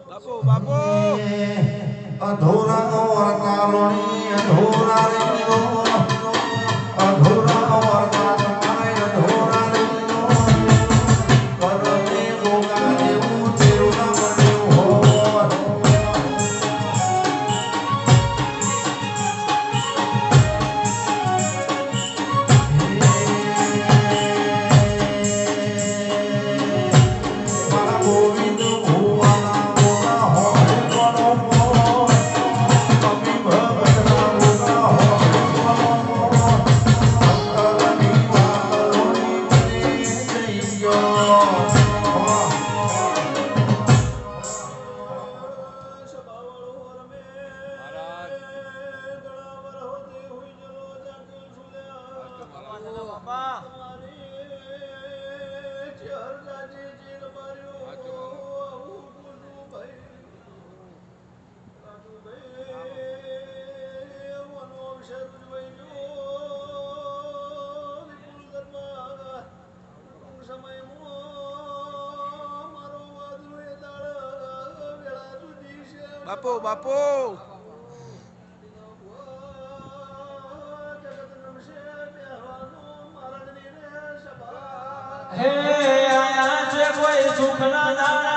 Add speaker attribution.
Speaker 1: બાપુ બાપુ
Speaker 2: અધૂરા વરના લોણી અધૂરા રેલો અધૂરા વરના તમારે અધૂરા રેલો પરમે ગોગા દેવું તેરું નામ દેવું હો મારા ગોવિંદ ભુવાના ગોગા હો
Speaker 1: બાપુ બાપુ
Speaker 3: હે આયા છે કોઈ સુખના દાણા